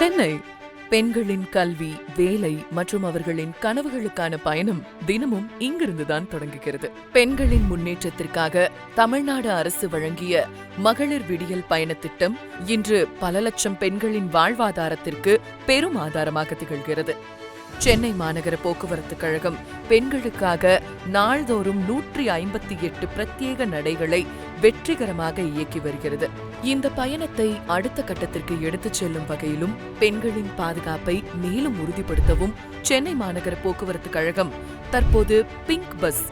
சென்னை பெண்களின் கல்வி, வேலை மற்றும் அவர்களின் கனவுகளுக்கான பயணம் தினமும் இங்கிருந்துதான் தொடங்குகிறது. பெண்களின் முன்னேற்றத்திற்காக தமிழ்நாடு அரசு வழங்கிய மகளிர் விடியல் பயண திட்டம் இன்று பல லட்சம் பெண்களின் வாழ்வாதாரத்திற்கு பெரும் ஆதாரமாக திகழ்கிறது. சென்னை மாநகர போக்குவரத்து கழகம் பெண்களுக்காக நாள்தோறும் 158 பிரத்யேக நடைகளை வெற்றிகரமாக இயக்கி வருகிறது. இந்த பயணத்தை அடுத்த கட்டத்திற்கு எடுத்துச் செல்லும் வகையிலும் பெண்களின் பாதுகாப்பை மேலும் உறுதிப்படுத்தவும் சென்னை மாநகர போக்குவரத்து கழகம் தற்போது பிங்க் பஸ்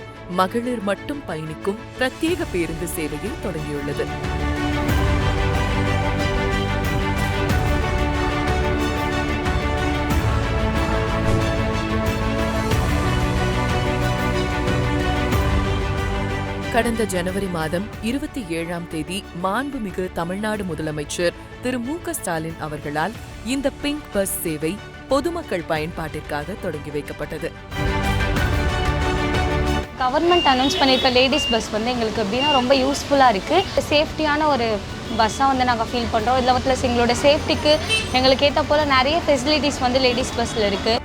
மகளிர் மட்டும் பயணிக்கும் பிரத்யேக பேருந்து சேவையை தொடங்கியுள்ளது. கடந்த ஜனவரி மாதம் 27ஆம் தேதி மாண்புமிகு தமிழ்நாடு முதலமைச்சர் திரு மு.க. ஸ்டாலின் அவர்களால் இந்த பிங்க் பஸ் சேவை பொதுமக்கள் பயன்பாட்டிற்காக தொடங்கி வைக்கப்பட்டது. கவர்மெண்ட் அனௌன்ஸ் பண்ணியிருக்க லேடிஸ் பஸ் எங்களுக்கு எப்படின்னா ரொம்ப யூஸ்ஃபுல்லாக இருக்குது. சேஃப்டியான ஒரு பஸ்ஸாக நாங்கள் ஃபீல் பண்ணுறோம். இதில் ப்ளஸ் எங்களோட சேஃப்டிக்கு எங்களுக்கு ஏற்ற போல் நிறைய ஃபெசிலிட்டிஸ் லேடிஸ் பஸ்ஸில் இருக்குது.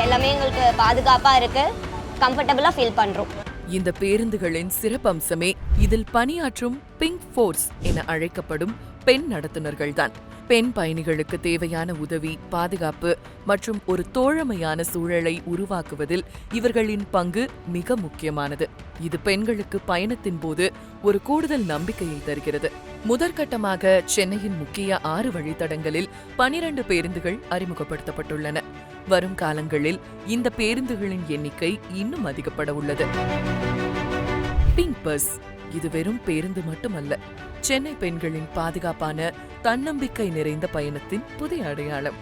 எல்லாமே எங்களுக்கு பாதுகாப்பாக இருக்குது, கம்ஃபர்டபுளாக ஃபீல் பண்ணுறோம். இந்த பேருந்துகளின் சிறப்பம்சமே இதில் பணியாற்றும் பிங்க் ஃபோர்ஸ் என அழைக்கப்படும் பெண் நடத்துனர்கள்தான். பெண் பயணிகளுக்கு தேவையான உதவி, பாதுகாப்பு மற்றும் ஒரு தோழமையான சூழலை உருவாக்குவதில் இவர்களின் பங்கு மிக முக்கியமானது. இது பெண்களுக்கு பயணத்தின் போது ஒரு கூடுதல் நம்பிக்கையை தருகிறது. முதற்கட்டமாக சென்னையின் முக்கிய 6 வழித்தடங்களில் 12 பேருந்துகள் அறிமுகப்படுத்தப்பட்டுள்ளன. வரும் காலங்களில் இந்த பேருந்துகளின் எண்ணிக்கை இன்னும் அதிகப்பட உள்ளது. பிங்க் பஸ் இது வெறும் பேருந்து மட்டுமல்ல, சென்னை பெண்களின் பாதுகாப்பான, தன்னம்பிக்கை நிறைந்த பயணத்தின் புதிய அடையாளம்.